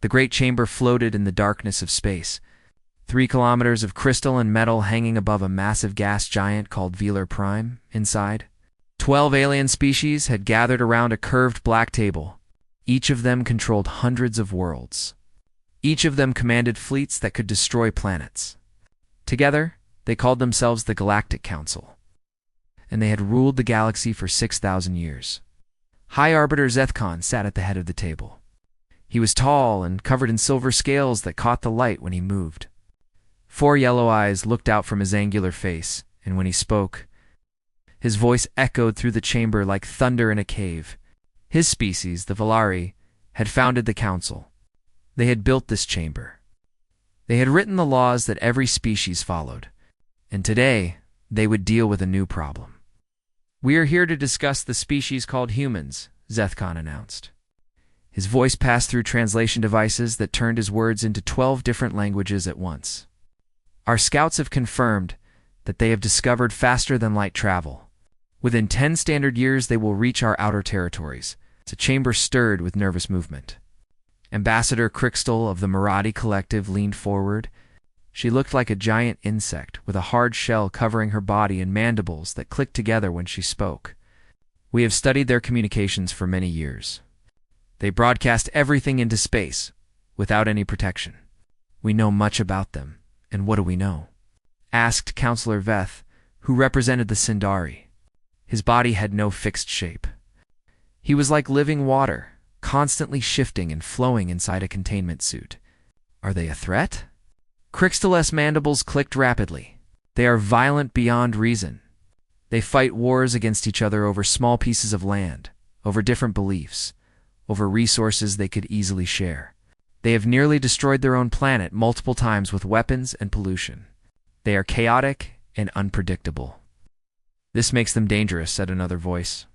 The great chamber floated in the darkness of space, 3 kilometers of crystal and metal hanging above a massive gas giant called Velar Prime. Inside, 12 alien species had gathered around a curved black table. Each of them controlled hundreds of worlds. Each of them commanded fleets that could destroy planets. Together, they called themselves the Galactic Council, and they had ruled the galaxy for 6,000 years. High Arbiter Zethkon sat at the head of the table. He was tall and covered in silver scales that caught the light when he moved. 4 yellow eyes looked out from his angular face, and when he spoke, his voice echoed through the chamber like thunder in a cave. His species, the Valari, had founded the council. They had built this chamber. They had written the laws that every species followed, and today they would deal with a new problem. "We are here to discuss the species called humans," Zethkon announced. His voice passed through translation devices that turned his words into 12 different languages at once. "Our scouts have confirmed that they have discovered faster than light travel. Within 10 standard years, they will reach our outer territories." The chamber stirred with nervous movement. Ambassador Crystal of the Marathi Collective leaned forward. She looked like a giant insect with a hard shell covering her body and mandibles that clicked together when she spoke. "We have studied their communications for many years. They broadcast everything into space without any protection. We know much about them. And what do we know?" asked Counselor Veth, who represented the Sindari. His body had no fixed shape. He was like living water, constantly shifting and flowing inside a containment suit. "Are they a threat?" Crystal's mandibles clicked rapidly. "They are violent beyond reason. They fight wars against each other over small pieces of land, over different beliefs, over resources they could easily share. They have nearly destroyed their own planet multiple times with weapons and pollution. They are chaotic and unpredictable." "This makes them dangerous," said another voice.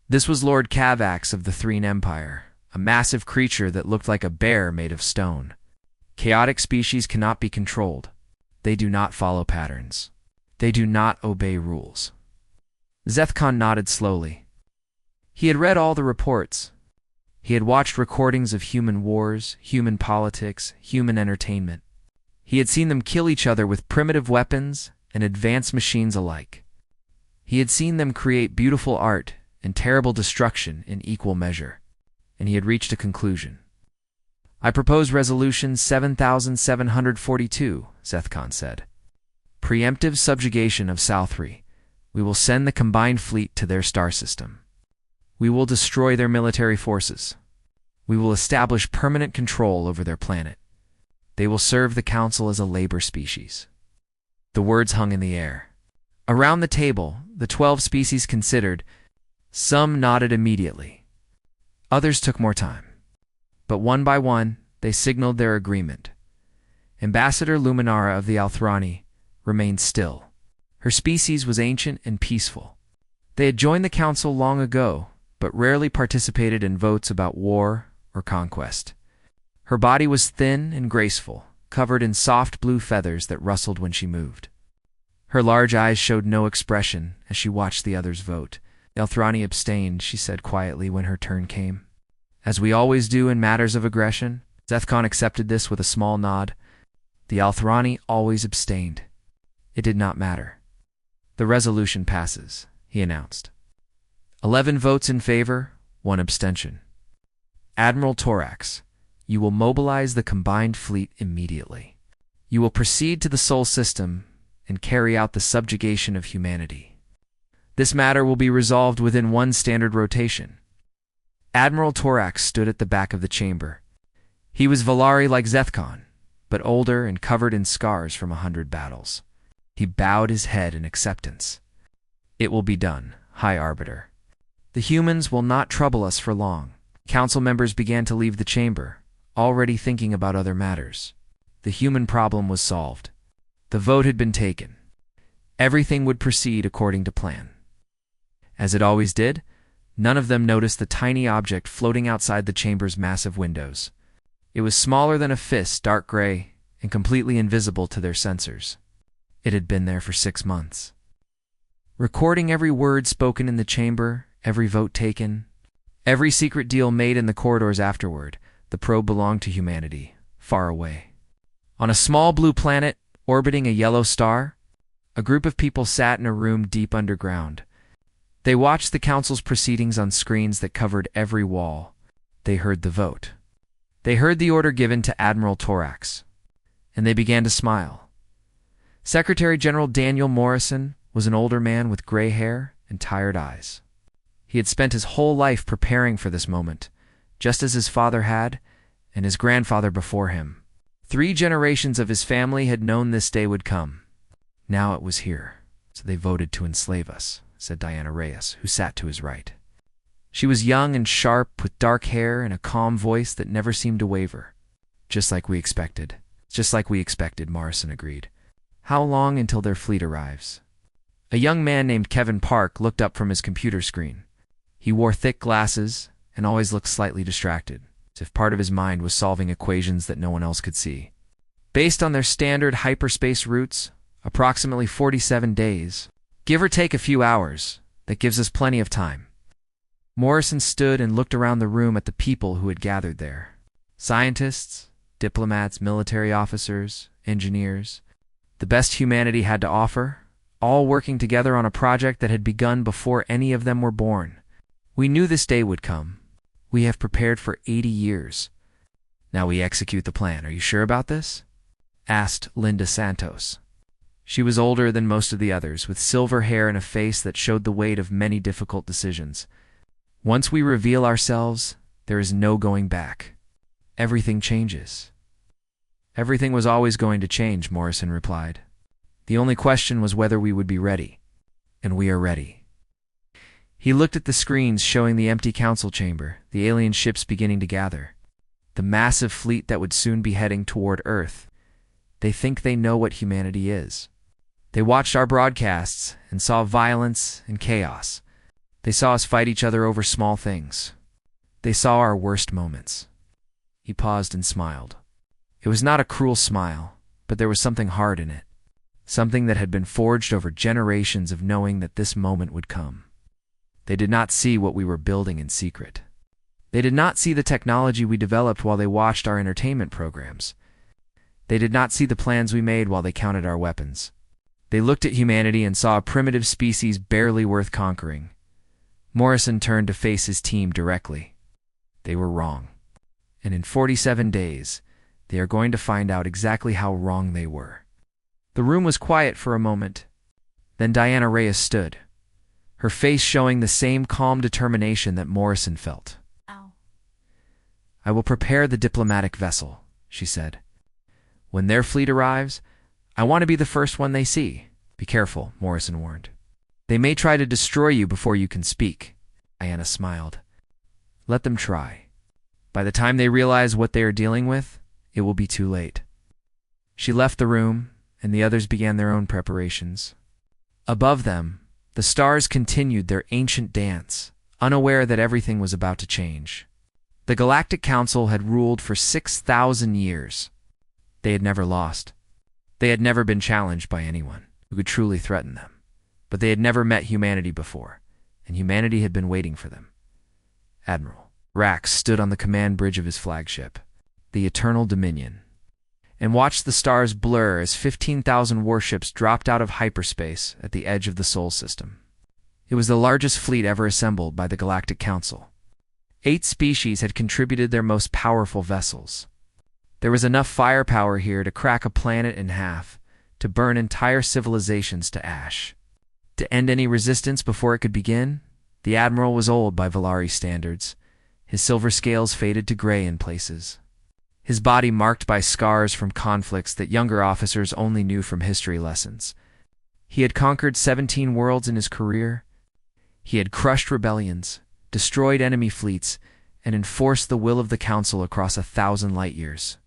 This was Lord Kavax of the Threen Empire, a massive creature that looked like a bear made of stone. "Chaotic species cannot be controlled. They do not follow patterns. They do not obey rules." Zethkon nodded slowly. He had read all the reports. He had watched recordings of human wars, human politics, human entertainment. He had seen them kill each other with primitive weapons and advanced machines alike. He had seen them create beautiful art and terrible destruction in equal measure, and he had reached a conclusion. "I propose Resolution 7742, Zethkon said. "Preemptive subjugation of Southri. We will send the combined fleet to their star system. We will destroy their military forces. We will establish permanent control over their planet. They will serve the Council as a labor species." The words hung in the air. Around the table, the 12 species considered. Some nodded immediately. Others took more time. But one by one, they signaled their agreement. Ambassador Luminara of the Althrani remained still. Her species was ancient and peaceful. They had joined the Council long ago, but rarely participated in votes about war or conquest. Her body was thin and graceful, covered in soft blue feathers that rustled when she moved. Her large eyes showed no expression as she watched the others vote. "The Althrani abstained," she said quietly when her turn came. "As we always do in matters of aggression." Zethkon accepted this with a small nod. "The Althrani always abstained. It did not matter." "The resolution passes," he announced. 11 votes in favor, 1 abstention. "Admiral Torax, you will mobilize the combined fleet immediately. You will proceed to the Sol system and carry out the subjugation of humanity. This matter will be resolved within 1 standard rotation." Admiral Torax stood at the back of the chamber. He was Valari like Zethkon, but older and covered in scars from 100 battles. He bowed his head in acceptance. "It will be done, High Arbiter. The humans will not trouble us for long." Council members began to leave the chamber, already thinking about other matters. The human problem was solved. The vote had been taken. Everything would proceed according to plan. As it always did, none of them noticed the tiny object floating outside the chamber's massive windows. It was smaller than a fist, dark gray, and completely invisible to their sensors. It had been there for 6 months. Recording every word spoken in the chamber, every vote taken, every secret deal made in the corridors afterward, The probe belonged to humanity, far away. On a small blue planet, orbiting a yellow star, a group of people sat in a room deep underground. They watched the council's proceedings on screens that covered every wall. They heard the vote. They heard the order given to Admiral Torax, and they began to smile. Secretary General Daniel Morrison was an older man with gray hair and tired eyes. He had spent his whole life preparing for this moment, just as his father had, and his grandfather before him. 3 generations of his family had known this day would come. Now it was here, so they voted to enslave us, said Diana Reyes, who sat to his right. She was young and sharp, with dark hair and a calm voice that never seemed to waver. Just like we expected. Just like we expected, Morrison agreed. How long until their fleet arrives? A young man named Kevin Park looked up from his computer screen. He wore thick glasses and always looked slightly distracted, as if part of his mind was solving equations that no one else could see. Based on their standard hyperspace routes, approximately 47 days, give or take a few hours. That gives us plenty of time. Morrison stood and looked around the room at the people who had gathered there. Scientists, diplomats, military officers, engineers, the best humanity had to offer, all working together on a project that had begun before any of them were born. We knew this day would come. We have prepared for 80 years. Now we execute the plan. Are you sure about this? Asked Linda Santos. She was older than most of the others, with silver hair and a face that showed the weight of many difficult decisions. Once we reveal ourselves, there is no going back. Everything changes. Everything was always going to change, Morrison replied. The only question was whether we would be ready. And we are ready. He looked at the screens showing the empty council chamber, the alien ships beginning to gather. The massive fleet that would soon be heading toward Earth. They think they know what humanity is. They watched our broadcasts and saw violence and chaos. They saw us fight each other over small things. They saw our worst moments. He paused and smiled. It was not a cruel smile, but there was something hard in it. Something that had been forged over generations of knowing that this moment would come. They did not see what we were building in secret. They did not see the technology we developed while they watched our entertainment programs. They did not see the plans we made while they counted our weapons. They looked at humanity and saw a primitive species barely worth conquering. Morrison turned to face his team directly. They were wrong. And in 47 days, they are going to find out exactly how wrong they were. The room was quiet for a moment. Then Diana Reyes stood, her face showing the same calm determination that Morrison felt. Ow. I will prepare the diplomatic vessel, she said. When their fleet arrives, I want to be the first one they see. Be careful, Morrison warned. They may try to destroy you before you can speak. Diana smiled. Let them try. By the time they realize what they are dealing with, it will be too late. She left the room, and the others began their own preparations. Above them, the stars continued their ancient dance, unaware that everything was about to change. The Galactic Council had ruled for 6,000 years. They had never lost. They had never been challenged by anyone who could truly threaten them. But they had never met humanity before, and humanity had been waiting for them. Admiral Rax stood on the command bridge of his flagship, the Eternal Dominion, and watched the stars blur as 15,000 warships dropped out of hyperspace at the edge of the Sol system. It was the largest fleet ever assembled by the Galactic Council. 8 species had contributed their most powerful vessels. There was enough firepower here to crack a planet in half, to burn entire civilizations to ash. To end any resistance before it could begin, the Admiral was old by Valari standards. His silver scales faded to gray in places. His body marked by scars from conflicts that younger officers only knew from history lessons. He had conquered 17 worlds in his career. He had crushed rebellions, destroyed enemy fleets, and enforced the will of the Council across 1,000 light-years.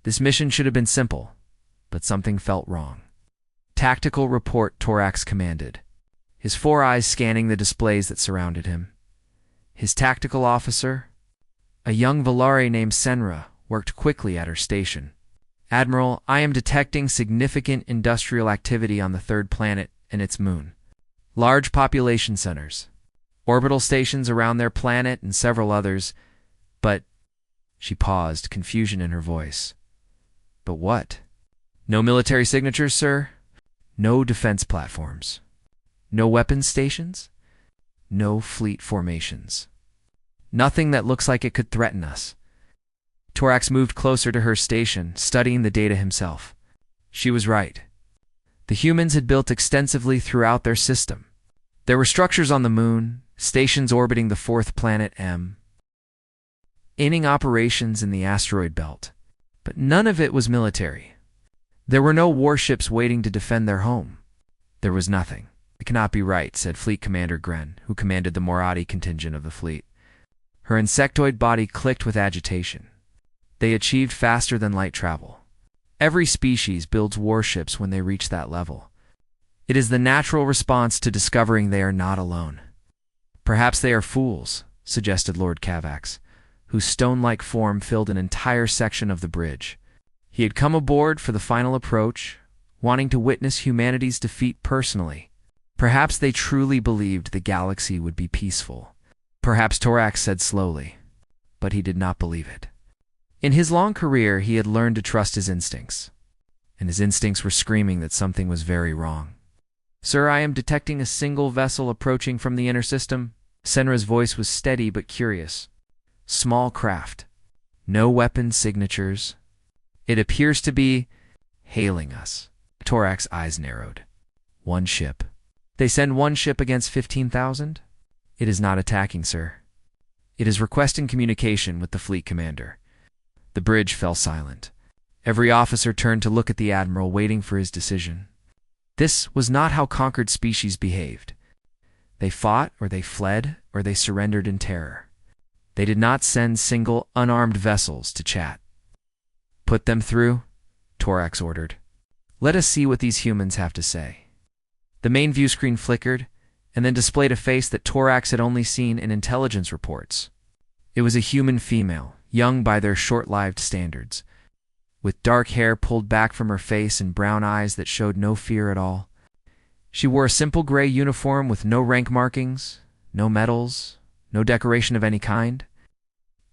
This mission should have been simple, but something felt wrong. Tactical report, Torax commanded, his 4 eyes scanning the displays that surrounded him. His tactical officer, a young Valari named Senra, worked quickly at her station. Admiral, I am detecting significant industrial activity on the 3rd planet and its moon. Large population centers, orbital stations around their planet and several others, but She paused, confusion in her voice. But what? No military signatures, sir? No defense platforms? No weapons stations? No fleet formations? Nothing that looks like it could threaten us. Torax moved closer to her station, studying the data himself. She was right. The humans had built extensively throughout their system. There were structures on the moon, stations orbiting the fourth planet M, inning operations in the asteroid belt, but none of it was military. There were no warships waiting to defend their home. There was nothing. It cannot be right, said Fleet Commander Gren, who commanded the Moradi contingent of the fleet. Her insectoid body clicked with agitation. They achieved faster than light travel. Every species builds warships when they reach that level. It is the natural response to discovering they are not alone. Perhaps they are fools, suggested Lord Cavax, whose stone-like form filled an entire section of the bridge. He had come aboard for the final approach, wanting to witness humanity's defeat personally. Perhaps they truly believed the galaxy would be peaceful. Perhaps, Torax said slowly, but he did not believe it. In his long career, he had learned to trust his instincts, and his instincts were screaming that something was very wrong. Sir, I am detecting a single vessel approaching from the inner system. Senra's voice was steady but curious. Small craft. No weapon signatures. It appears to be hailing us. Torax's eyes narrowed. One ship. They send one ship against 15,000? It is not attacking, sir. It is requesting communication with the fleet commander. The bridge fell silent. Every officer turned to look at the admiral, waiting for his decision. This was not how conquered species behaved. They fought, or they fled, or they surrendered in terror. They did not send single, unarmed vessels to chat. Put them through, Torax ordered. Let us see what these humans have to say. The main view screen flickered, and then displayed a face that Torax had only seen in intelligence reports. It was a human female, young by their short-lived standards, with dark hair pulled back from her face and brown eyes that showed no fear at all. She wore a simple gray uniform with no rank markings, no medals, no decoration of any kind.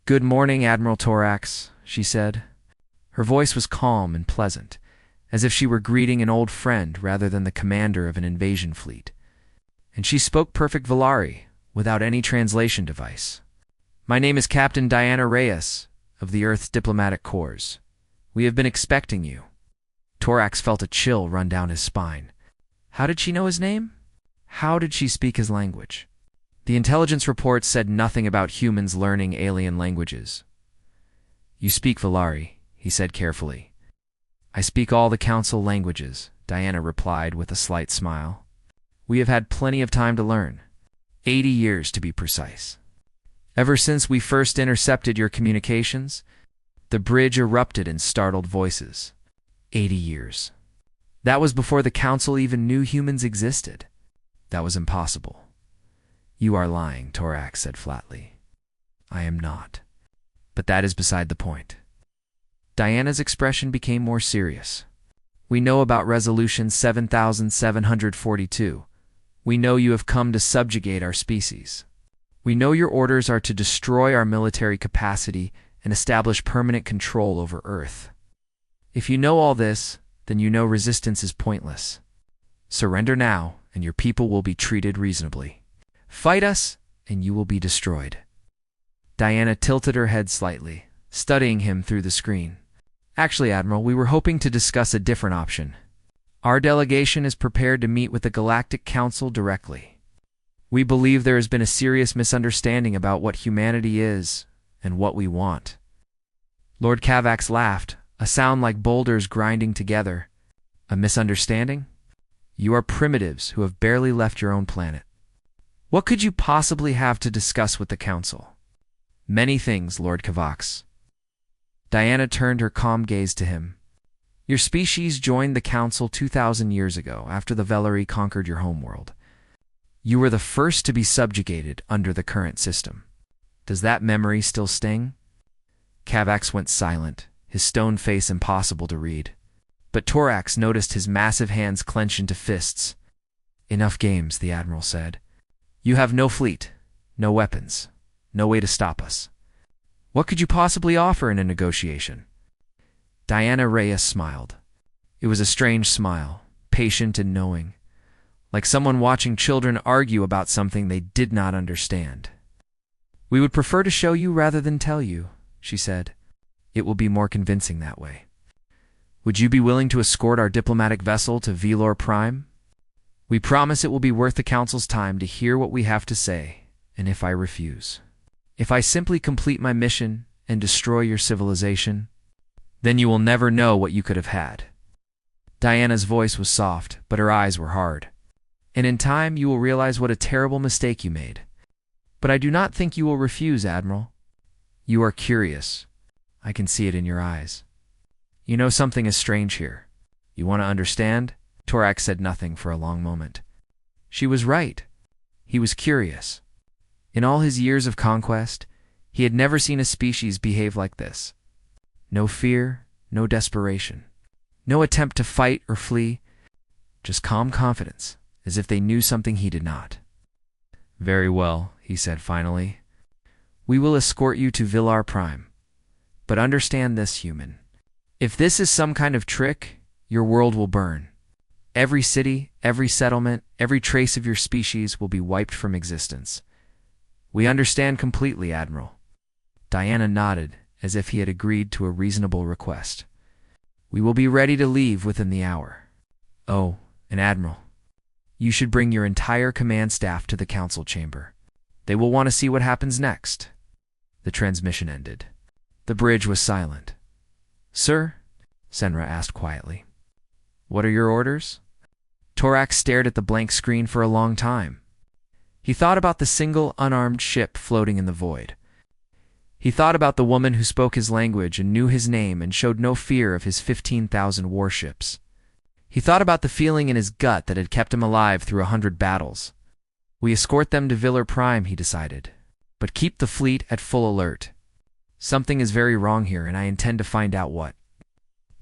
Good morning, Admiral Torax, she said. Her voice was calm and pleasant, as if she were greeting an old friend rather than the commander of an invasion fleet. And she spoke perfect Valari, without any translation device. My name is Captain Diana Reyes, of the Earth's Diplomatic Corps. We have been expecting you. Torax felt a chill run down his spine. How did she know his name? How did she speak his language? The intelligence report said nothing about humans learning alien languages. You speak Valari, he said carefully. I speak all the council languages, Diana replied with a slight smile. We have had plenty of time to learn. 80 years to be precise. Ever since we first intercepted your communications, the bridge erupted in startled voices. 80 years. That was before the council even knew humans existed. That was impossible. You are lying, Torax said flatly. I am not. But that is beside the point. Diana's expression became more serious. We know about Resolution 7742. We know you have come to subjugate our species. We know your orders are to destroy our military capacity and establish permanent control over Earth. If you know all this, then you know resistance is pointless. Surrender now, and your people will be treated reasonably. Fight us, and you will be destroyed. Diana tilted her head slightly, studying him through the screen. Actually, Admiral, we were hoping to discuss a different option. Our delegation is prepared to meet with the Galactic Council directly. We believe there has been a serious misunderstanding about what humanity is and what we want. Lord Cavax laughed, a sound like boulders grinding together. A misunderstanding? You are primitives who have barely left your own planet. What could you possibly have to discuss with the Council? Many things, Lord Cavax. Diana turned her calm gaze to him. Your species joined the Council 2,000 years ago, after the Velari conquered your homeworld. You were the first to be subjugated under the current system. Does that memory still sting? Cavax went silent, his stone face impossible to read. But Torax noticed his massive hands clench into fists. Enough games, the Admiral said. You have no fleet, no weapons, no way to stop us. What could you possibly offer in a negotiation? Diana Reyes smiled. It was a strange smile, patient and knowing, like someone watching children argue about something they did not understand. We would prefer to show you rather than tell you, she said. It will be more convincing that way. Would you be willing to escort our diplomatic vessel to Velor Prime? We promise it will be worth the Council's time to hear what we have to say, and if I refuse, if I simply complete my mission and destroy your civilization, then you will never know what you could have had. Diana's voice was soft, but her eyes were hard. And in time you will realize what a terrible mistake you made. But I do not think you will refuse, Admiral. You are curious. I can see it in your eyes. You know something is strange here. You want to understand? Torak said nothing for a long moment. She was right. He was curious. In all his years of conquest, he had never seen a species behave like this. No fear, no desperation, no attempt to fight or flee, just calm confidence, as if they knew something he did not. Very well, he said finally. We will escort you to Velor Prime. But understand this, human. If this is some kind of trick, your world will burn. Every city, every settlement, every trace of your species will be wiped from existence. We understand completely, Admiral. Diana nodded, as if he had agreed to a reasonable request. We will be ready to leave within the hour. Oh, and Admiral, you should bring your entire command staff to the council chamber. They will want to see what happens next. The transmission ended. The bridge was silent. Sir? Senra asked quietly. What are your orders? Torak stared at the blank screen for a long time. He thought about the single, unarmed ship floating in the void. He thought about the woman who spoke his language and knew his name and showed no fear of his 15,000 warships. He thought about the feeling in his gut that had kept him alive through 100 battles. We escort them to Velor Prime, he decided, but keep the fleet at full alert. Something is very wrong here, and I intend to find out what.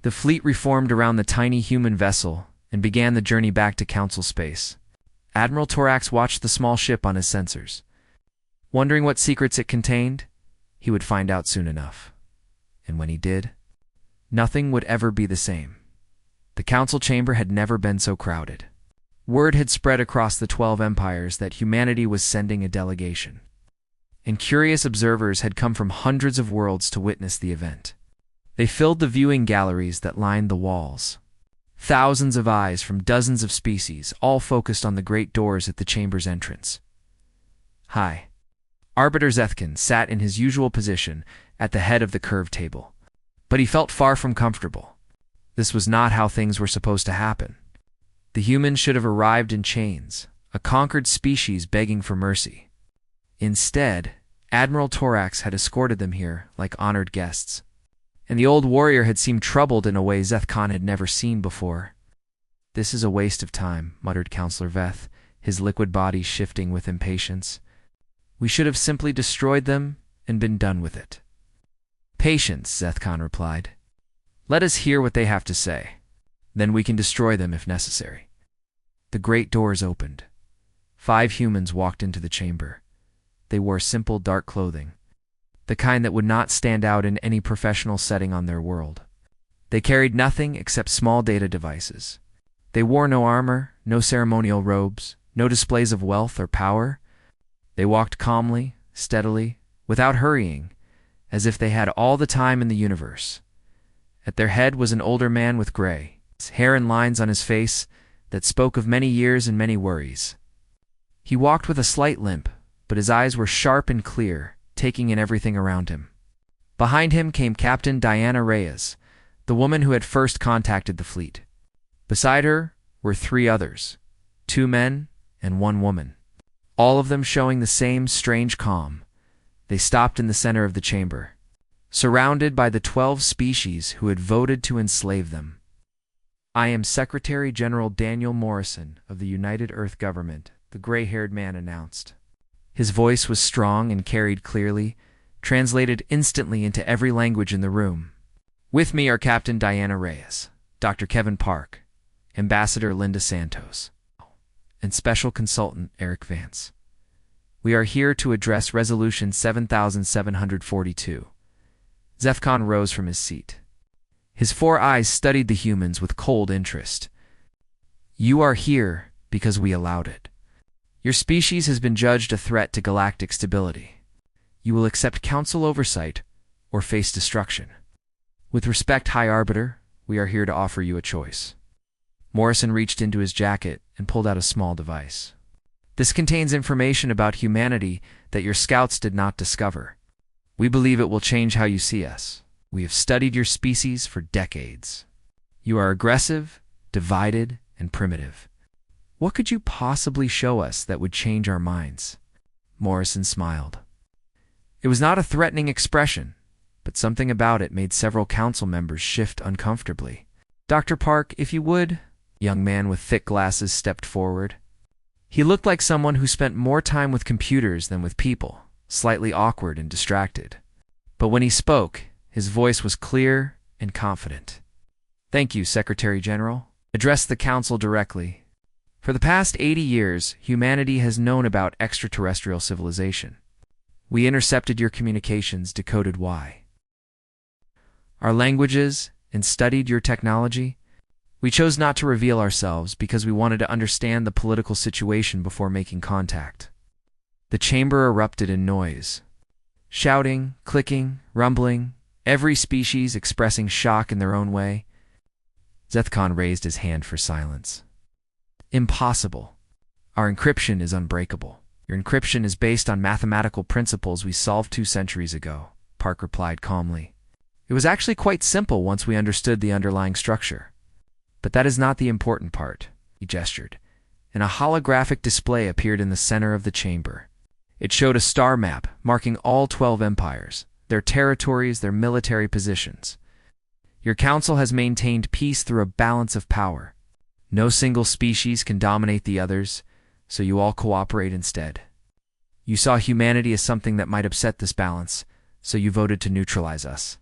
The fleet reformed around the tiny human vessel and began the journey back to Council space. Admiral Torax watched the small ship on his sensors. Wondering what secrets it contained, he would find out soon enough. And when he did, nothing would ever be the same. The council chamber had never been so crowded. Word had spread across the 12 empires that humanity was sending a delegation. And curious observers had come from hundreds of worlds to witness the event. They filled the viewing galleries that lined the walls. Thousands of eyes from dozens of species, all focused on the great doors at the chamber's entrance. Hi. Arbiter Zethkin sat in his usual position at the head of the curved table. But he felt far from comfortable. This was not how things were supposed to happen. The humans should have arrived in chains, a conquered species begging for mercy. Instead, Admiral Torax had escorted them here like honored guests. And the old warrior had seemed troubled in a way Zethkon had never seen before. This is a waste of time, muttered Counselor Veth, his liquid body shifting with impatience. We should have simply destroyed them and been done with it. Patience, Zethkon replied. Let us hear what they have to say. Then we can destroy them if necessary. The great doors opened. 5 humans walked into the chamber. They wore simple dark clothing, the kind that would not stand out in any professional setting on their world. They carried nothing except small data devices. They wore no armor, no ceremonial robes, no displays of wealth or power. They walked calmly, steadily, without hurrying, as if they had all the time in the universe. At their head was an older man with gray, hair and lines on his face that spoke of many years and many worries. He walked with a slight limp, but his eyes were sharp and clear, taking in everything around him. Behind him came Captain Diana Reyes, the woman who had first contacted the fleet. Beside her were 3 others, 2 men and 1 woman, all of them showing the same strange calm. They stopped in the center of the chamber, surrounded by the 12 species who had voted to enslave them. I am Secretary General Daniel Morrison of the United Earth Government, the gray-haired man announced. His voice was strong and carried clearly, translated instantly into every language in the room. With me are Captain Diana Reyes, Dr. Kevin Park, Ambassador Linda Santos, and Special Consultant Eric Vance. We are here to address Resolution 7742, Zephcon rose from his seat. His 4 eyes studied the humans with cold interest. You are here because we allowed it. Your species has been judged a threat to galactic stability. You will accept council oversight or face destruction. With respect, High Arbiter, we are here to offer you a choice. Morrison reached into his jacket and pulled out a small device. This contains information about humanity that your scouts did not discover. We believe it will change how you see us. We have studied your species for decades. You are aggressive, divided, and primitive. What could you possibly show us that would change our minds? Morrison smiled. It was not a threatening expression, but something about it made several council members shift uncomfortably. Dr. Park, if you would, a young man with thick glasses stepped forward. He looked like someone who spent more time with computers than with people, slightly awkward and distracted. But when he spoke, his voice was clear and confident. Thank you, Secretary General. Address the Council directly. For the past 80 years, humanity has known about extraterrestrial civilization. We intercepted your communications, decoded why. Our languages, and studied your technology. We chose not to reveal ourselves because we wanted to understand the political situation before making contact. The chamber erupted in noise. Shouting, clicking, rumbling, every species expressing shock in their own way. Zephcon raised his hand for silence. Impossible. Our encryption is unbreakable. Your encryption is based on mathematical principles we solved 2 centuries ago, Park replied calmly. It was actually quite simple once we understood the underlying structure. But that is not the important part, he gestured, and a holographic display appeared in the center of the chamber. It showed a star map marking all 12 empires, their territories, their military positions. Your council has maintained peace through a balance of power. No single species can dominate the others, so you all cooperate instead. You saw humanity as something that might upset this balance, so you voted to neutralize us.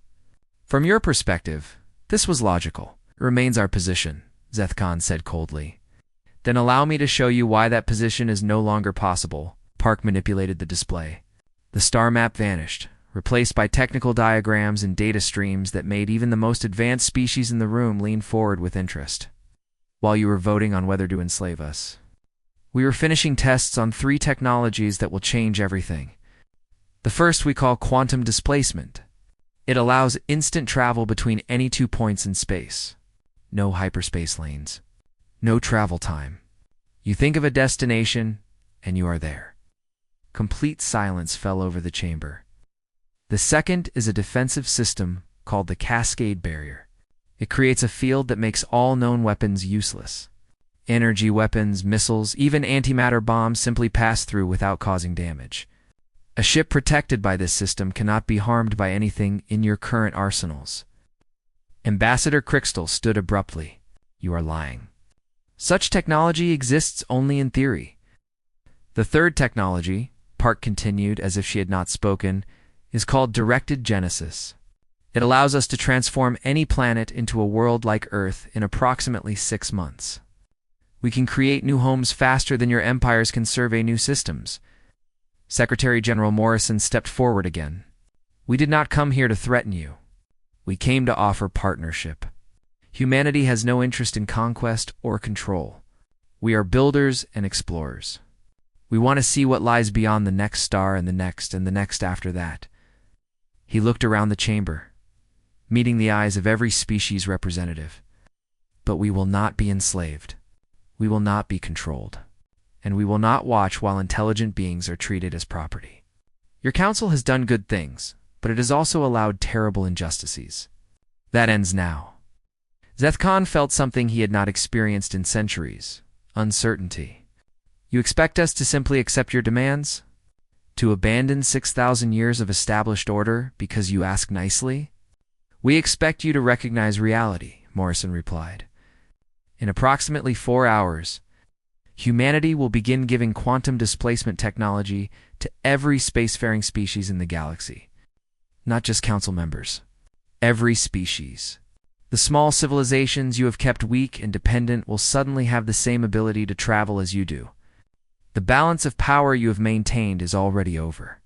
From your perspective, this was logical. It remains our position, Zephcon said coldly. Then allow me to show you why that position is no longer possible. Park manipulated the display. The star map vanished, replaced by technical diagrams and data streams that made even the most advanced species in the room lean forward with interest. While you were voting on whether to enslave us, we were finishing tests on 3 technologies that will change everything. The first we call quantum displacement. It allows instant travel between any 2 points in space. No hyperspace lanes. No travel time. You think of a destination, and you are there. Complete silence fell over the chamber. The second is a defensive system called the Cascade Barrier. It creates a field that makes all known weapons useless. Energy weapons, missiles, even antimatter bombs simply pass through without causing damage. A ship protected by this system cannot be harmed by anything in your current arsenals. Ambassador Crystal stood abruptly. You are lying. Such technology exists only in theory. The third technology, Park continued as if she had not spoken, is called directed genesis. It allows us to transform any planet into a world like Earth in approximately 6 months. We can create new homes faster than your empires can survey new systems. Secretary General Morrison stepped forward again. We did not come here to threaten you. We came to offer partnership. Humanity has no interest in conquest or control. We are builders and explorers. We want to see what lies beyond the next star and the next after that. He looked around the chamber, meeting the eyes of every species representative. But we will not be enslaved. We will not be controlled. And we will not watch while intelligent beings are treated as property. Your council has done good things, but it has also allowed terrible injustices. That ends now. Zephcon felt something he had not experienced in centuries: uncertainty. You expect us to simply accept your demands? To abandon 6,000 years of established order because you ask nicely? We expect you to recognize reality, Morrison replied. In approximately 4 hours, humanity will begin giving quantum displacement technology to every spacefaring species in the galaxy. Not just council members. Every species. The small civilizations you have kept weak and dependent will suddenly have the same ability to travel as you do. The balance of power you have maintained is already over.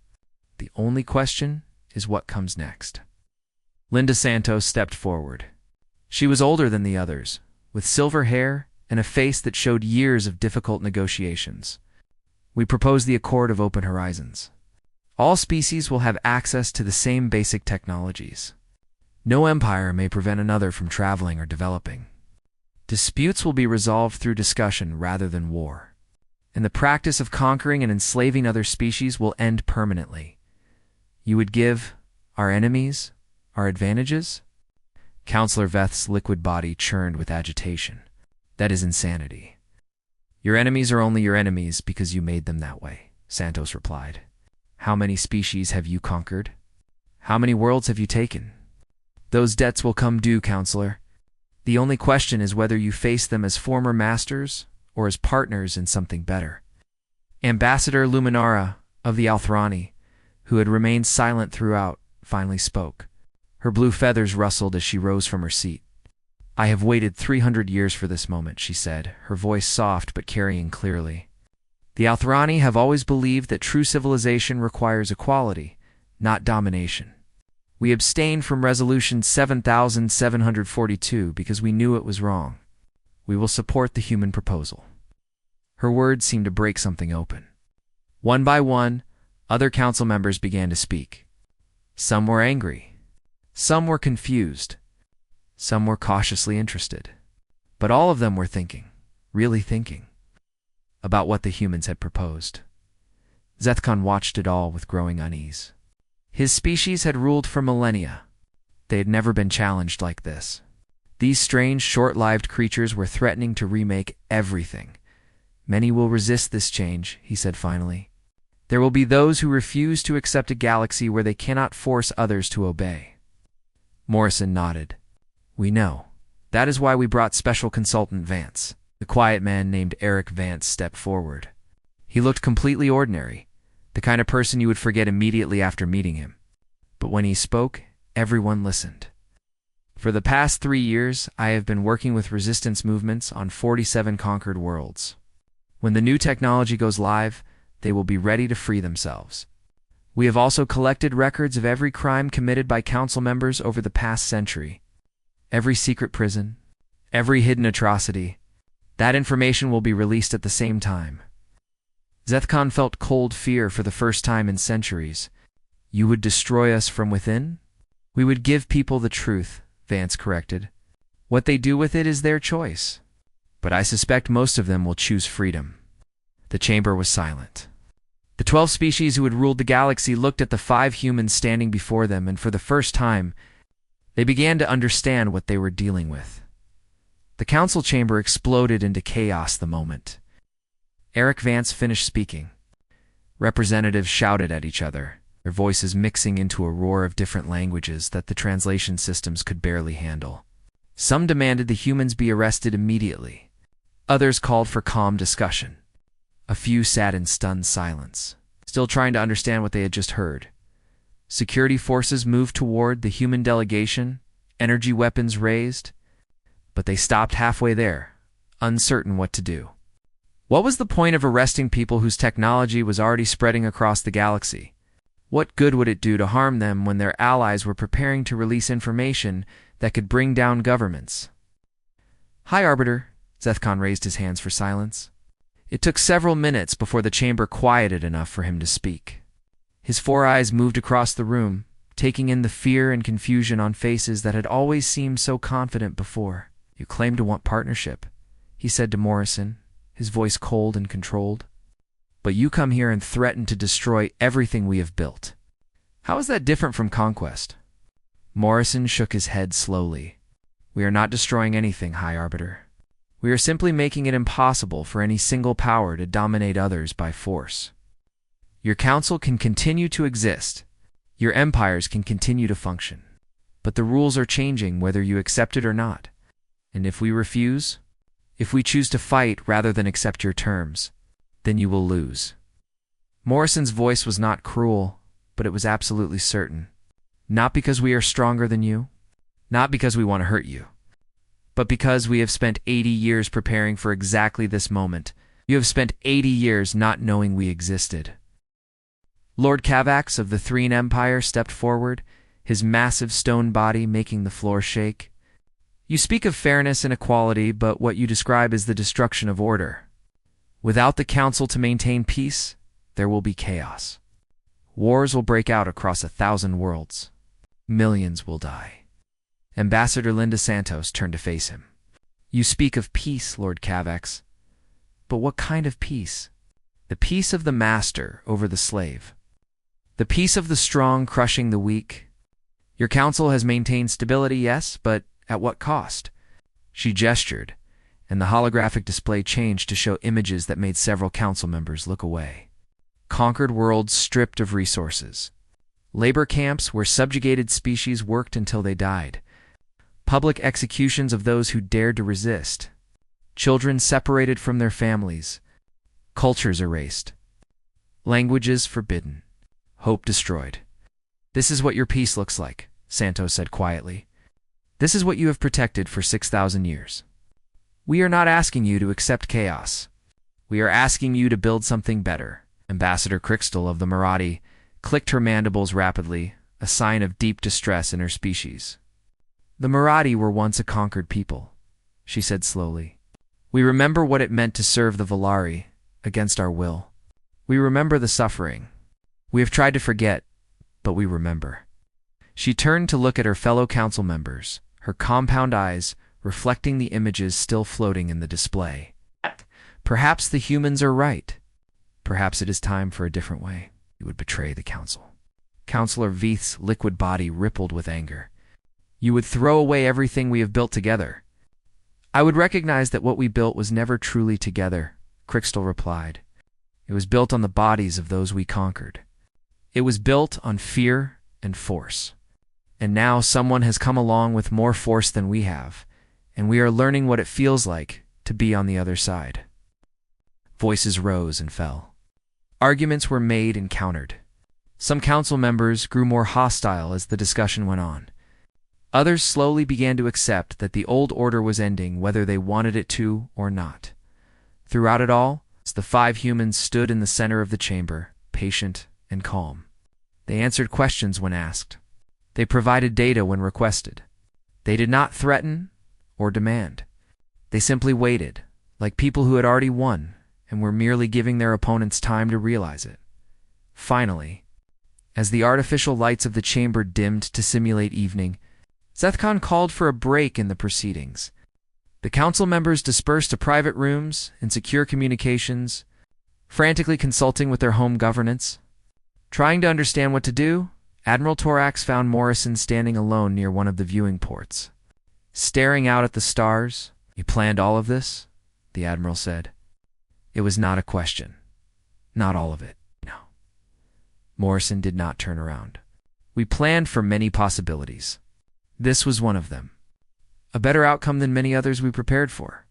The only question is what comes next. Linda Santos stepped forward. She was older than the others, with silver hair and a face that showed years of difficult negotiations. We propose the Accord of Open Horizons. All species will have access to the same basic technologies. No empire may prevent another from traveling or developing. Disputes will be resolved through discussion rather than war. And the practice of conquering and enslaving other species will end permanently. You would give our enemies our advantages? Counselor Veth's liquid body churned with agitation. That is insanity. Your enemies are only your enemies because you made them that way, Santos replied. How many species have you conquered? How many worlds have you taken? Those debts will come due, Counselor. The only question is whether you face them as former masters or as partners in something better. Ambassador Luminara of the Althrani, who had remained silent throughout, finally spoke. Her blue feathers rustled as she rose from her seat. I have waited 300 years for this moment, she said, her voice soft but carrying clearly. The Althrani have always believed that true civilization requires equality, not domination. We abstained from Resolution 7742 because we knew it was wrong. We will support the human proposal. Her words seemed to break something open. One by one, other council members began to speak. Some were angry. Some were confused. Some were cautiously interested. But all of them were thinking, really thinking, about what the humans had proposed. Zethkon watched it all with growing unease. His species had ruled for millennia. They had never been challenged like this. These strange, short-lived creatures were threatening to remake everything. Many will resist this change, he said finally. There will be those who refuse to accept a galaxy where they cannot force others to obey. Morrison nodded. We know. That is why we brought Special Consultant Vance. The quiet man named Eric Vance stepped forward. He looked completely ordinary, the kind of person you would forget immediately after meeting him. But when he spoke, everyone listened. For the past 3 years, I have been working with resistance movements on 47 conquered worlds. When the new technology goes live, they will be ready to free themselves. We have also collected records of every crime committed by council members over the past century. Every secret prison, every hidden atrocity. That information will be released at the same time. Zethkon felt cold fear for the first time in centuries. You would destroy us from within? We would give people the truth, Vance corrected. What they do with it is their choice. But I suspect most of them will choose freedom. The chamber was silent. The 12 species who had ruled the galaxy looked at the 5 humans standing before them, and for the first time, they began to understand what they were dealing with. The council chamber exploded into chaos the moment Eric Vance finished speaking. Representatives shouted at each other, their voices mixing into a roar of different languages that the translation systems could barely handle. Some demanded the humans be arrested immediately. Others called for calm discussion. A few sat in stunned silence, still trying to understand what they had just heard. Security forces moved toward the human delegation, energy weapons raised, but they stopped halfway there, uncertain what to do. What was the point of arresting people whose technology was already spreading across the galaxy? What good would it do to harm them when their allies were preparing to release information that could bring down governments? High Arbiter, Zethkon raised his hands for silence. It took several minutes before the chamber quieted enough for him to speak. His 4 eyes moved across the room, taking in the fear and confusion on faces that had always seemed so confident before. You claim to want partnership, he said to Morrison, his voice cold and controlled. But you come here and threaten to destroy everything we have built. How is that different from conquest? Morrison shook his head slowly. We are not destroying anything, High Arbiter. We are simply making it impossible for any single power to dominate others by force. Your council can continue to exist. Your empires can continue to function. But the rules are changing whether you accept it or not. And if we refuse, if we choose to fight rather than accept your terms, then you will lose. Morrison's voice was not cruel, but it was absolutely certain. Not because we are stronger than you, not because we want to hurt you, but because we have spent 80 years preparing for exactly this moment. You have spent 80 years not knowing we existed. Lord Cavax of the Threen Empire stepped forward, his massive stone body making the floor shake. "You speak of fairness and equality, but what you describe is the destruction of order. Without the Council to maintain peace, there will be chaos. Wars will break out across 1,000 worlds. Millions will die." Ambassador Linda Santos turned to face him. "You speak of peace, Lord Cavex. But what kind of peace? The peace of the master over the slave. The peace of the strong crushing the weak. Your council has maintained stability, yes, but at what cost?" She gestured, and the holographic display changed to show images that made several council members look away. Conquered worlds stripped of resources. Labor camps where subjugated species worked until they died. Public executions of those who dared to resist. Children separated from their families. Cultures erased. Languages forbidden. Hope destroyed. "This is what your peace looks like," Santos said quietly. "This is what you have protected for 6,000 years. We are not asking you to accept chaos. We are asking you to build something better." Ambassador Crystal of the Marathi clicked her mandibles rapidly, a sign of deep distress in her species. "The Marathi were once a conquered people," she said slowly. "We remember what it meant to serve the Valari against our will. We remember the suffering. We have tried to forget, but we remember." She turned to look at her fellow council members, her compound eyes reflecting the images still floating in the display. "Perhaps the humans are right. Perhaps it is time for a different way." "You would betray the council." Councillor Veith's liquid body rippled with anger. "You would throw away everything we have built together." "I would recognize that what we built was never truly together," Crystal replied. "It was built on the bodies of those we conquered. It was built on fear and force. And now someone has come along with more force than we have, and we are learning what it feels like to be on the other side." Voices rose and fell. Arguments were made and countered. Some council members grew more hostile as the discussion went on. Others slowly began to accept that the old order was ending whether they wanted it to or not. Throughout it all, the 5 humans stood in the center of the chamber, patient and calm. They answered questions when asked. They provided data when requested. They did not threaten or demand. They simply waited, like people who had already won and were merely giving their opponents time to realize it. Finally, as the artificial lights of the chamber dimmed to simulate evening, Zethkon called for a break in the proceedings. The council members dispersed to private rooms and secure communications, frantically consulting with their home governance. Trying to understand what to do, Admiral Torax found Morrison standing alone near one of the viewing ports. Staring out at the stars. "You planned all of this?" the Admiral said. It was not a question. Not all of it, no. Morrison did not turn around. "We planned for many possibilities. This was one of them. A better outcome than many others we prepared for.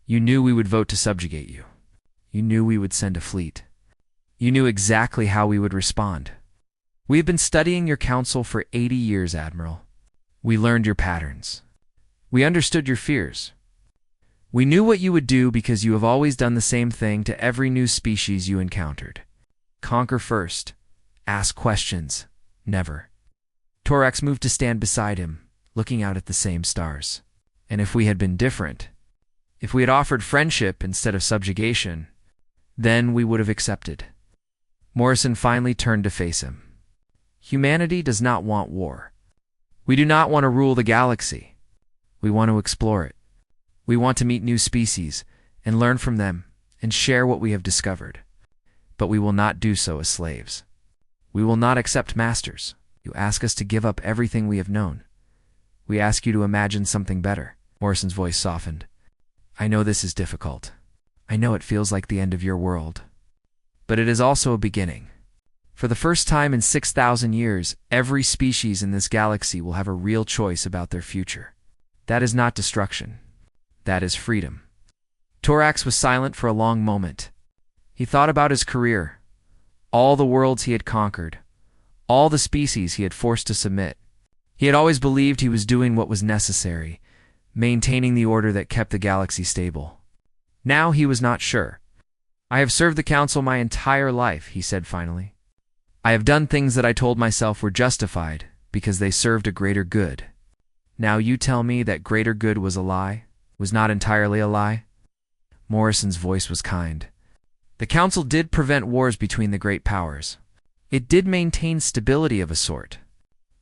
You knew we would vote to subjugate you. You knew we would send a fleet. You knew exactly how we would respond. We have been studying your council for 80 years, Admiral. We learned your patterns. We understood your fears. We knew what you would do because you have always done the same thing to every new species you encountered. Conquer first. Ask questions. Never." Torax moved to stand beside him, looking out at the same stars. "And if we had been different, if we had offered friendship instead of subjugation, then we would have accepted." Morrison finally turned to face him. "Humanity does not want war. We do not want to rule the galaxy. We want to explore it. We want to meet new species and learn from them and share what we have discovered. But we will not do so as slaves. We will not accept masters. You ask us to give up everything we have known. We ask you to imagine something better." Morrison's voice softened. "I know this is difficult. I know it feels like the end of your world. But it is also a beginning. For the first time in 6,000 years, every species in this galaxy will have a real choice about their future. That is not destruction. That is freedom." Torax was silent for a long moment. He thought about his career, all the worlds he had conquered, all the species he had forced to submit. He had always believed he was doing what was necessary, maintaining the order that kept the galaxy stable. Now he was not sure. "I have served the Council my entire life," he said finally. "I have done things that I told myself were justified because they served a greater good. Now you tell me that greater good was a lie? Was not entirely a lie? Morrison's voice was kind. The Council did prevent wars between the great powers. It did maintain stability of a sort.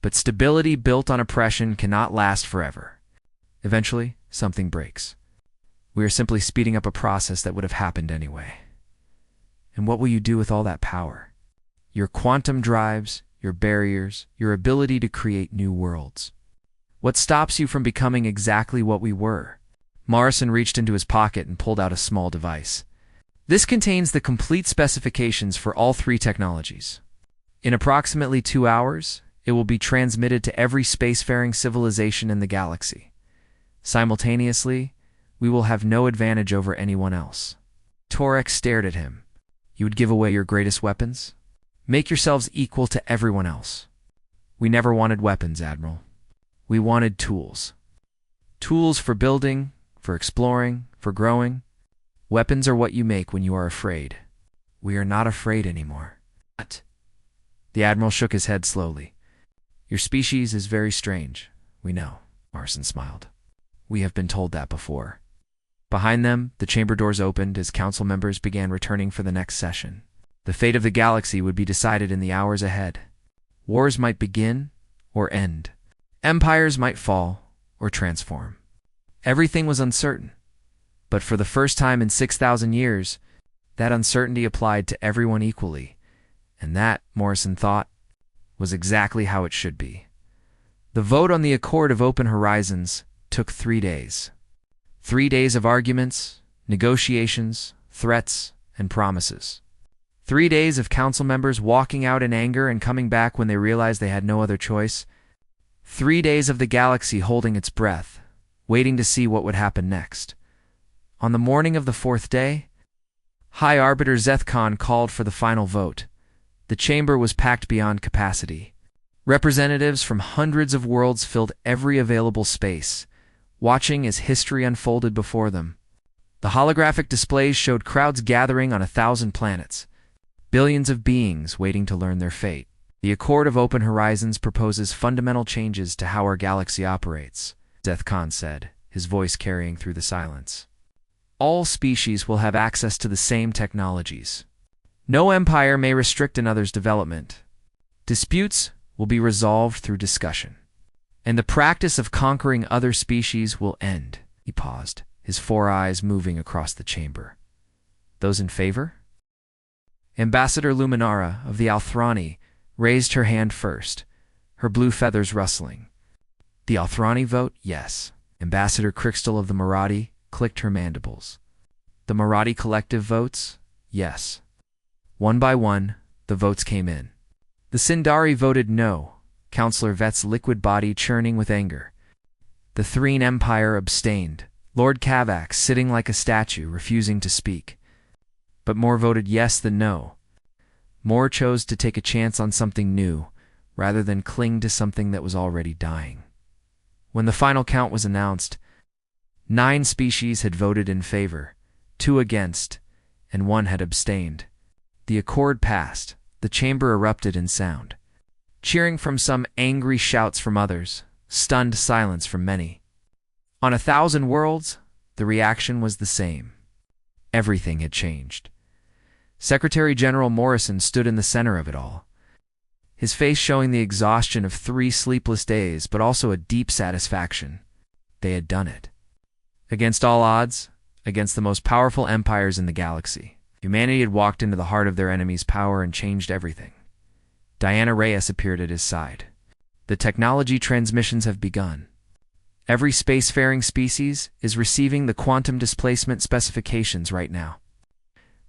But stability built on oppression cannot last forever. Eventually, something breaks. We are simply speeding up a process that would have happened anyway. And what will you do with all that power? Your quantum drives, your barriers, your ability to create new worlds. What stops you from becoming exactly what we were? Morrison reached into his pocket and pulled out a small device. This contains the complete specifications for all three technologies. In approximately 2 hours, it will be transmitted to every spacefaring civilization in the galaxy. Simultaneously, we will have no advantage over anyone else. Torek stared at him. You would give away your greatest weapons? Make yourselves equal to everyone else. We never wanted weapons, Admiral. We wanted tools. Tools for building, for exploring, for growing. Weapons are what you make when you are afraid. We are not afraid anymore. What? The Admiral shook his head slowly. Your species is very strange. We know, Morrison smiled. We have been told that before. Behind them, the chamber doors opened as council members began returning for the next session. The fate of the galaxy would be decided in the hours ahead. Wars might begin or end. Empires might fall or transform. Everything was uncertain. But for the first time in 6,000 years, that uncertainty applied to everyone equally. And that, Morrison thought, was exactly how it should be. The vote on the Accord of Open Horizons took 3 days. 3 days of arguments, negotiations, threats, and promises. 3 days of council members walking out in anger and coming back when they realized they had no other choice. 3 days of the galaxy holding its breath, waiting to see what would happen next. On the morning of the 4th day, High Arbiter Zethkon called for the final vote. The chamber was packed beyond capacity. Representatives from hundreds of worlds filled every available space, watching as history unfolded before them. The holographic displays showed crowds gathering on 1,000 planets, billions of beings waiting to learn their fate. The Accord of Open Horizons proposes fundamental changes to how our galaxy operates, Zethkon said, his voice carrying through the silence. All species will have access to the same technologies. No empire may restrict another's development. Disputes will be resolved through discussion. And the practice of conquering other species will end. He paused, his 4 eyes moving across the chamber. Those in favor? Ambassador Luminara of the Althrani raised her hand first, her blue feathers rustling. The Althrani vote, yes. Ambassador Crystal of the Marathi clicked her mandibles. The Marathi collective votes, yes. One by one, the votes came in. The Sindari voted no, Councillor Vet's liquid body churning with anger. The Threen Empire abstained, Lord Kavax sitting like a statue, refusing to speak. But more voted yes than no. More chose to take a chance on something new, rather than cling to something that was already dying. When the final count was announced, 9 species had voted in favor, 2 against, and 1 had abstained. The accord passed. The chamber erupted in sound. Cheering from some, angry shouts from others, stunned silence from many. On 1,000 worlds, the reaction was the same. Everything had changed. Secretary General Morrison stood in the center of it all, his face showing the exhaustion of 3 sleepless days, but also a deep satisfaction. They had done it. Against all odds, against the most powerful empires in the galaxy, humanity had walked into the heart of their enemy's power and changed everything. Diana Reyes appeared at his side. The technology transmissions have begun. Every spacefaring species is receiving the quantum displacement specifications right now.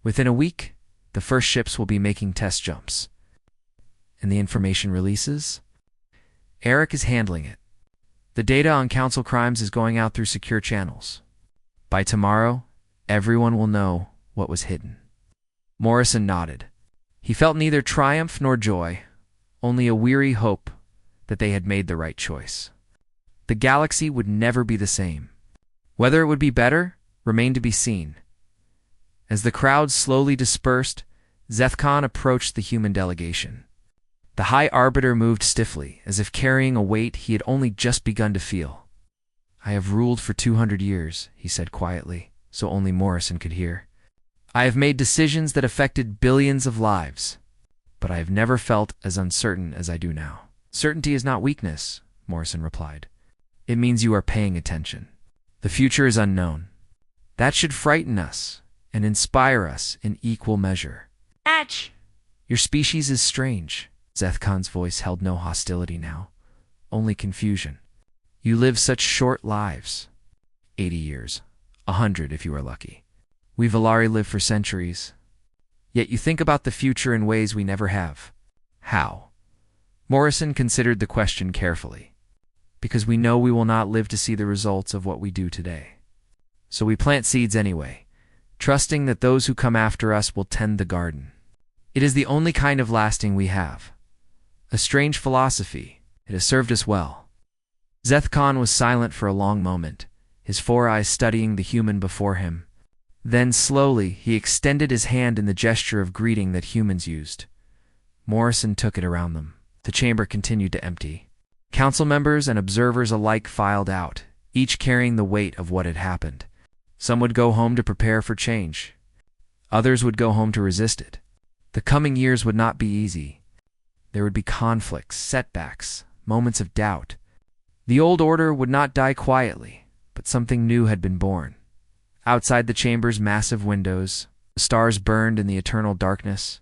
Within a week, the first ships will be making test jumps. And the information releases? Eric is handling it. The data on Council crimes is going out through secure channels. By tomorrow, everyone will know what was hidden. Morrison nodded. He felt neither triumph nor joy, only a weary hope that they had made the right choice. The galaxy would never be the same. Whether it would be better remained to be seen. As the crowd slowly dispersed, Zethkon approached the human delegation. The High Arbiter moved stiffly, as if carrying a weight he had only just begun to feel. "I have ruled for 200 years," he said quietly, so only Morrison could hear. "I have made decisions that affected billions of lives, but I have never felt as uncertain as I do now." "Certainty is not weakness," Morrison replied. "It means you are paying attention. The future is unknown. That should frighten us and inspire us in equal measure." Atch! "Your species is strange." Zethkon's voice held no hostility now, only confusion. "You live such short lives. 80 years. 100 if you are lucky. We Valari live for centuries. Yet you think about the future in ways we never have. How?" Morrison considered the question carefully. "Because we know we will not live to see the results of what we do today. So we plant seeds anyway, trusting that those who come after us will tend the garden. It is the only kind of lasting we have. A strange philosophy. It has served us well." Zethkon was silent for a long moment, his 4 eyes studying the human before him. Then slowly he extended his hand in the gesture of greeting that humans used. Morrison took it around them. The chamber continued to empty. Council members and observers alike filed out, each carrying the weight of what had happened. Some would go home to prepare for change. Others would go home to resist it. The coming years would not be easy. There would be conflicts, setbacks, moments of doubt. The old order would not die quietly, but something new had been born. Outside the chamber's massive windows, the stars burned in the eternal darkness.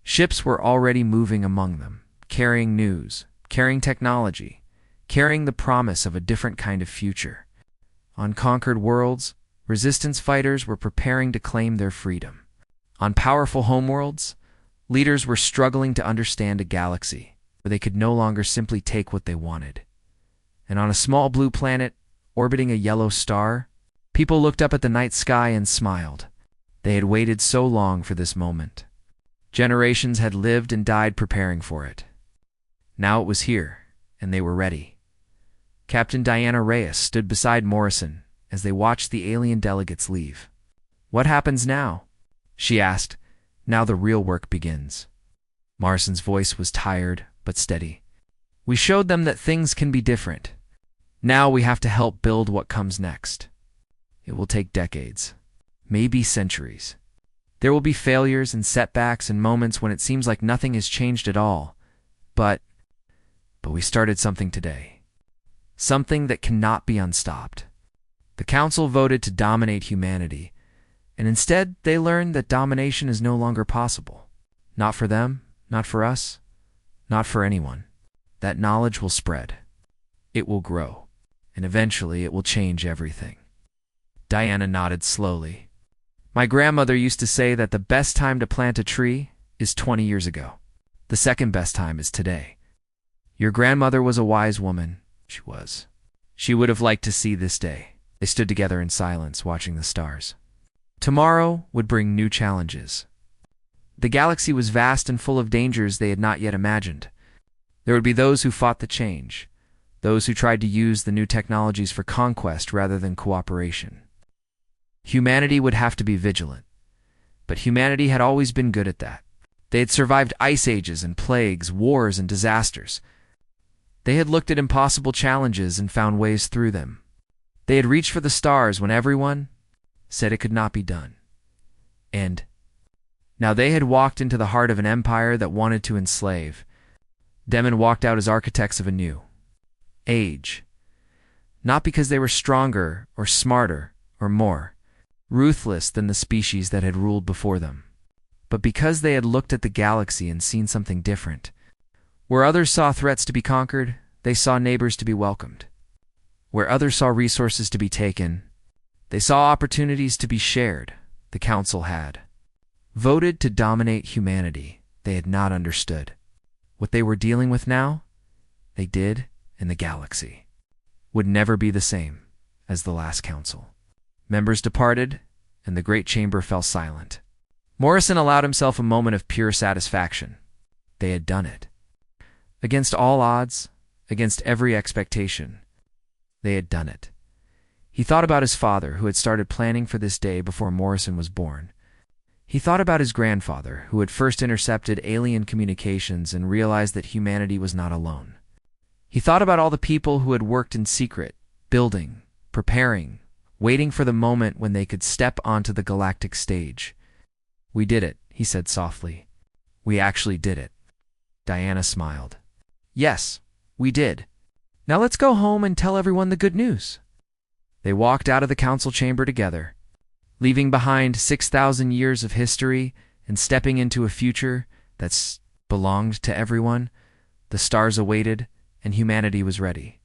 Ships were already moving among them, carrying news, carrying technology, carrying the promise of a different kind of future. On conquered worlds, resistance fighters were preparing to claim their freedom. On powerful homeworlds, leaders were struggling to understand a galaxy where they could no longer simply take what they wanted. And on a small blue planet, orbiting a yellow star, people looked up at the night sky and smiled. They had waited so long for this moment. Generations had lived and died preparing for it. Now it was here, and they were ready. Captain Diana Reyes stood beside Morrison as they watched the alien delegates leave. "What happens now?" she asked. "Now the real work begins." Morrison's voice was tired but steady. "We showed them that things can be different. Now we have to help build what comes next. It will take decades, maybe centuries. There will be failures and setbacks and moments when it seems like nothing has changed at all. But we started something today. Something that cannot be unstopped." The council voted to dominate humanity, and instead they learned that domination is no longer possible. Not for them, not for us, not for anyone. That knowledge will spread. It will grow, and eventually it will change everything. Diana nodded slowly. "My grandmother used to say that the best time to plant a tree is 20 years ago. The second best time is today. Your grandmother was a wise woman. She was. She would have liked to see this day." They stood together in silence, watching the stars. Tomorrow would bring new challenges. The galaxy was vast and full of dangers they had not yet imagined. There would be those who fought the change, those who tried to use the new technologies for conquest rather than cooperation. Humanity would have to be vigilant, but humanity had always been good at that. They had survived ice ages and plagues, wars and disasters. They had looked at impossible challenges and found ways through them. They had reached for the stars when everyone said it could not be done. And now they had walked into the heart of an empire that wanted to enslave. Demon walked out as architects of a new age. Not because they were stronger or smarter or more ruthless than the species that had ruled before them, but because they had looked at the galaxy and seen something different. Where others saw threats to be conquered, they saw neighbors to be welcomed. Where others saw resources to be taken, they saw opportunities to be shared. The council had voted to dominate humanity. They had not understood. What they were dealing with now, they did, and the galaxy would never be the same as the last council. Members departed, and the great chamber fell silent. Morrison allowed himself a moment of pure satisfaction. They had done it. Against all odds, against every expectation, they had done it. He thought about his father, who had started planning for this day before Morrison was born. He thought about his grandfather, who had first intercepted alien communications and realized that humanity was not alone. He thought about all the people who had worked in secret, building, preparing, waiting for the moment when they could step onto the galactic stage. "We did it," he said softly. "We actually did it." Diana smiled. "Yes, we did. Now let's go home and tell everyone the good news." They walked out of the council chamber together, leaving behind 6,000 years of history and stepping into a future that belonged to everyone. The stars awaited, and humanity was ready.